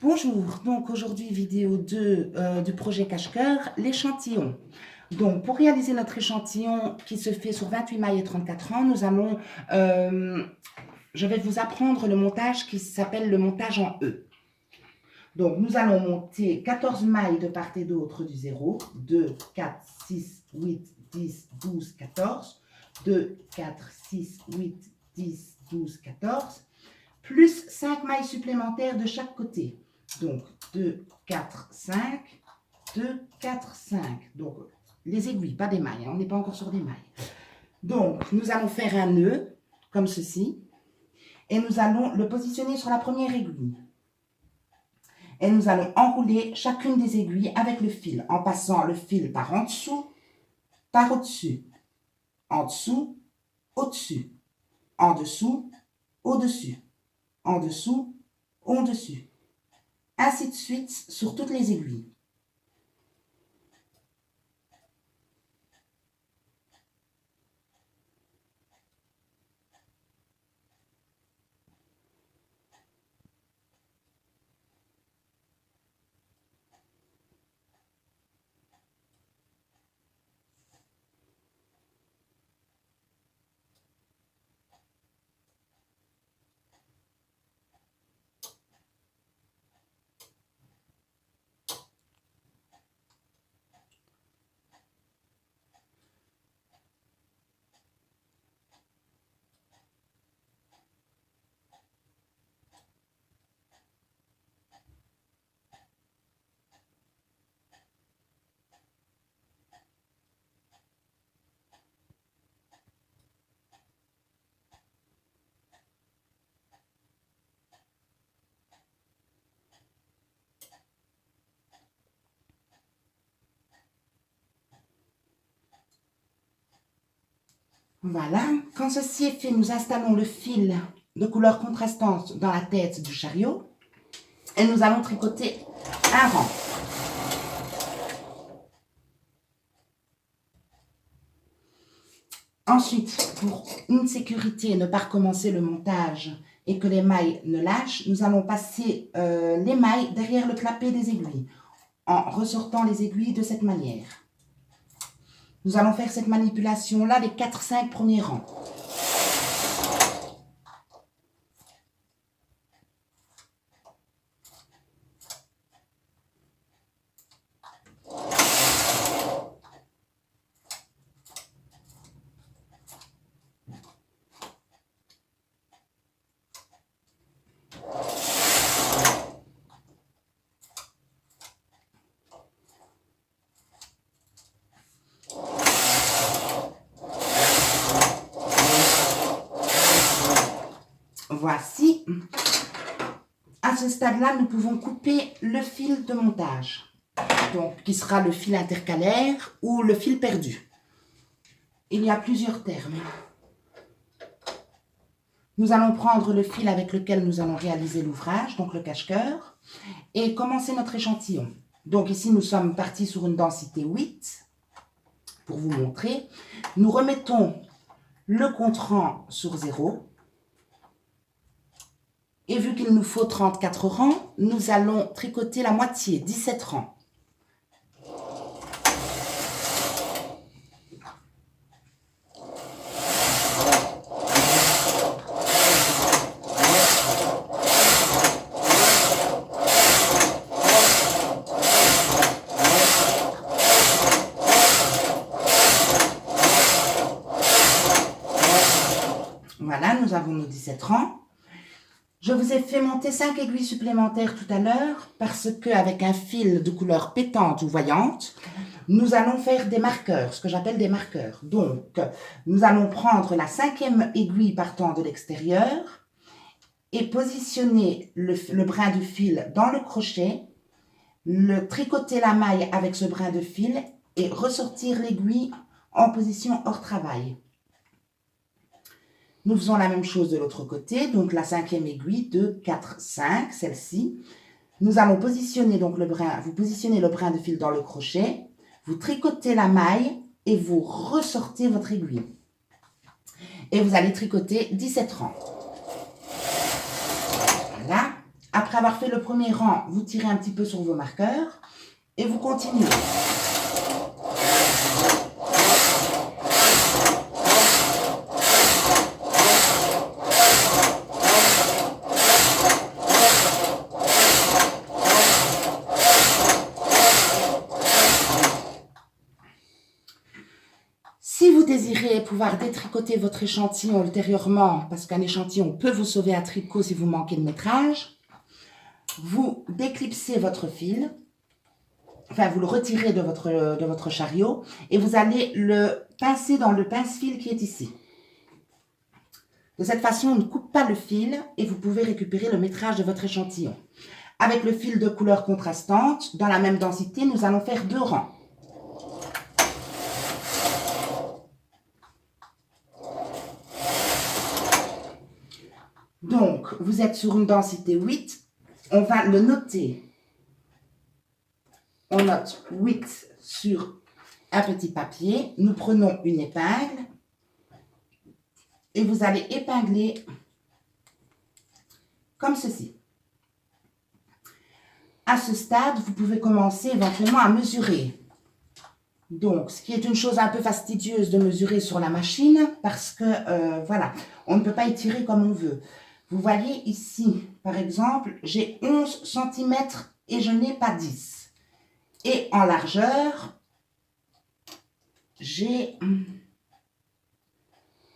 Bonjour, donc aujourd'hui vidéo 2 du projet cache-cœur, l'échantillon. Donc pour réaliser notre échantillon qui se fait sur 28 mailles et 34 rangs, nous allons, je vais vous apprendre le montage qui s'appelle le montage en E. Donc nous allons monter 14 mailles de part et d'autre du 0, 2, 4, 6, 8, 10, 12, 14, 2, 4, 6, 8, 10, 12, 14, plus 5 mailles supplémentaires de chaque côté. Donc 2, 4, 5, 2, 4, 5. Donc les aiguilles, pas des mailles, on n'est pas encore sur des mailles. Donc nous allons faire un nœud, comme ceci, et nous allons le positionner sur la première aiguille. Et nous allons enrouler chacune des aiguilles avec le fil, en passant le fil par en dessous, par au-dessus, en dessous, au-dessus, en dessous, au-dessus, en dessous, au-dessus. Ainsi de suite sur toutes les aiguilles. Voilà, quand ceci est fait, nous installons le fil de couleur contrastante dans la tête du chariot et nous allons tricoter un rang. Ensuite, pour une sécurité, ne pas recommencer le montage et que les mailles ne lâchent, nous allons passer les mailles derrière le clapet des aiguilles en ressortant les aiguilles de cette manière. Nous allons faire cette manipulation-là les 4-5 premiers rangs. Voici, à ce stade-là, nous pouvons couper le fil de montage, donc qui sera le fil intercalaire ou le fil perdu. Il y a plusieurs termes. Nous allons prendre le fil avec lequel nous allons réaliser l'ouvrage, donc le cache-cœur, et commencer notre échantillon. Donc ici, nous sommes partis sur une densité 8, pour vous montrer. Nous remettons le compte-rang sur 0. Et vu qu'il nous faut 34 rangs, nous allons tricoter la moitié, 17 rangs. Voilà, nous avons nos 17 rangs. Je vous ai fait monter 5 aiguilles supplémentaires tout à l'heure parce qu'avec un fil de couleur pétante ou voyante, nous allons faire des marqueurs, ce que j'appelle des marqueurs. Donc, nous allons prendre la 5e aiguille partant de l'extérieur et positionner le brin de fil dans le crochet, tricoter la maille avec ce brin de fil et ressortir l'aiguille en position hors travail. Nous faisons la même chose de l'autre côté, donc la 5e aiguille, 2, 4, 5, celle-ci. Nous allons positionner donc vous positionnez le brin de fil dans le crochet, vous tricotez la maille et vous ressortez votre aiguille. Et vous allez tricoter 17 rangs. Voilà. Après avoir fait le premier rang, vous tirez un petit peu sur vos marqueurs et vous continuez. Si vous désirez pouvoir détricoter votre échantillon ultérieurement, parce qu'un échantillon peut vous sauver un tricot si vous manquez de métrage, vous déclipsez votre fil, enfin vous le retirez de votre chariot et vous allez le pincer dans le pince-fil qui est ici. De cette façon, on ne coupe pas le fil et vous pouvez récupérer le métrage de votre échantillon. Avec le fil de couleur contrastante, dans la même densité, nous allons faire 2 rangs. Donc, vous êtes sur une densité 8, on va le noter. On note 8 sur un petit papier, nous prenons une épingle et vous allez épingler comme ceci. À ce stade, vous pouvez commencer éventuellement à mesurer. Donc, ce qui est une chose un peu fastidieuse de mesurer sur la machine parce que, voilà, on ne peut pas étirer comme on veut. Vous voyez ici, par exemple, j'ai 11 cm et je n'ai pas 10. Et en largeur, j'ai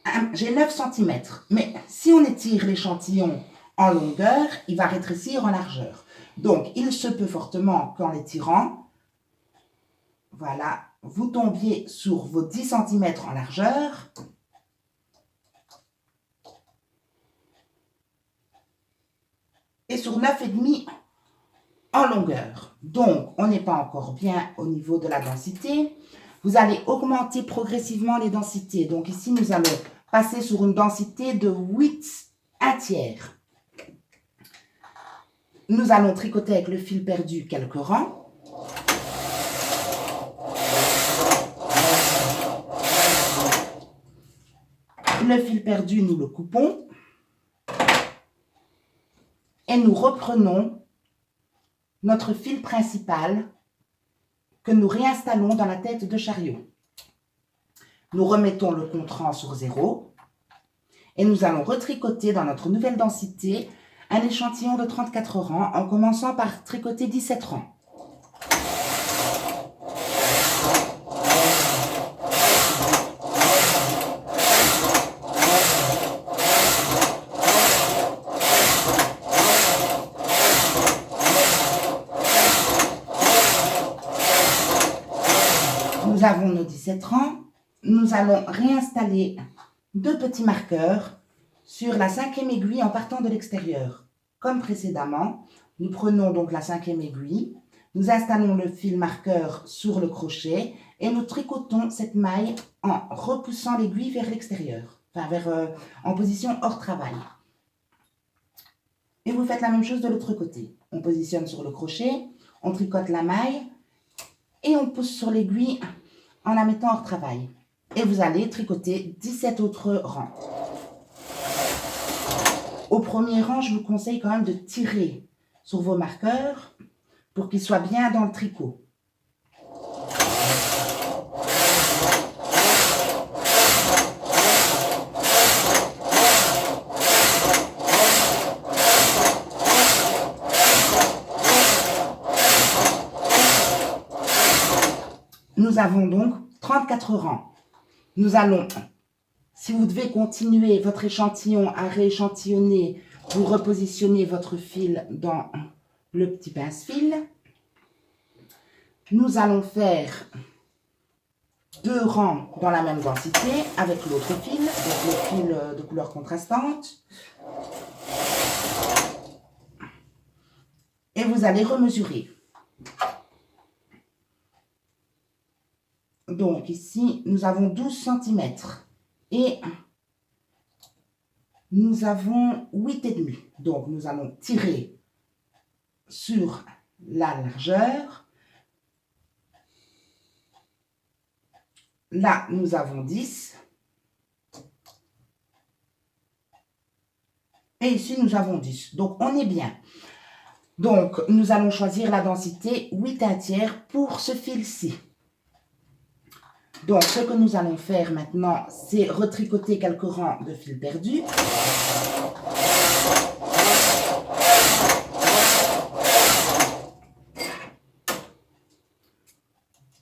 9 cm. Mais si on étire l'échantillon en longueur, il va rétrécir en largeur. Donc, il se peut fortement qu'en l'étirant, voilà, vous tombiez sur vos 10 cm en largeur. Et sur 9,5 en longueur. Donc, on n'est pas encore bien au niveau de la densité. Vous allez augmenter progressivement les densités. Donc ici, nous allons passer sur une densité de 8 1/3. Nous allons tricoter avec le fil perdu quelques rangs. Le fil perdu, nous le coupons. Et nous reprenons notre fil principal que nous réinstallons dans la tête de chariot. Nous remettons le contre-rang sur 0 et nous allons retricoter dans notre nouvelle densité un échantillon de 34 rangs en commençant par tricoter 17 rangs. Nous avons nos 17 rangs. Nous allons réinstaller 2 petits marqueurs sur la 5e aiguille en partant de l'extérieur. Comme précédemment, nous prenons donc la 5e aiguille, nous installons le fil marqueur sur le crochet et nous tricotons cette maille en repoussant l'aiguille vers l'extérieur, enfin en position hors travail. Et vous faites la même chose de l'autre côté. On positionne sur le crochet, on tricote la maille et on pousse sur l'aiguille en la mettant hors travail. Et vous allez tricoter 17 autres rangs. Au premier rang, je vous conseille quand même de tirer sur vos marqueurs pour qu'ils soient bien dans le tricot. Nous avons donc 34 rangs. Nous allons, si vous devez continuer votre échantillon à rééchantillonner, vous repositionnez votre fil dans le petit pince-fil. Nous allons faire 2 rangs dans la même densité avec l'autre fil, donc le fil de couleur contrastante. Et vous allez remesurer. Donc ici, nous avons 12 cm et nous avons 8,5. Donc nous allons tirer sur la largeur. Là, nous avons 10. Et ici, nous avons 10. Donc on est bien. Donc, nous allons choisir la densité 8/1 pour ce fil-ci. Donc, ce que nous allons faire maintenant, c'est retricoter quelques rangs de fil perdu.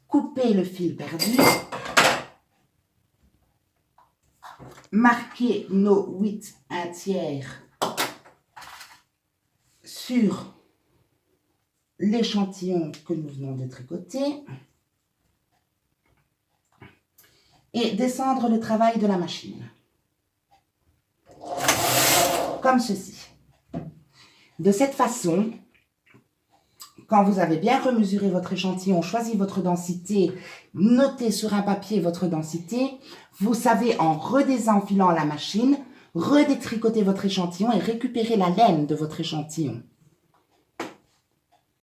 Couper le fil perdu. Marquer nos 8/1 sur l'échantillon que nous venons de tricoter et descendre le travail de la machine, comme ceci. De cette façon, quand vous avez bien remesuré votre échantillon, choisi votre densité, noté sur un papier votre densité, vous savez en redésenfilant la machine, redétricoter votre échantillon et récupérer la laine de votre échantillon.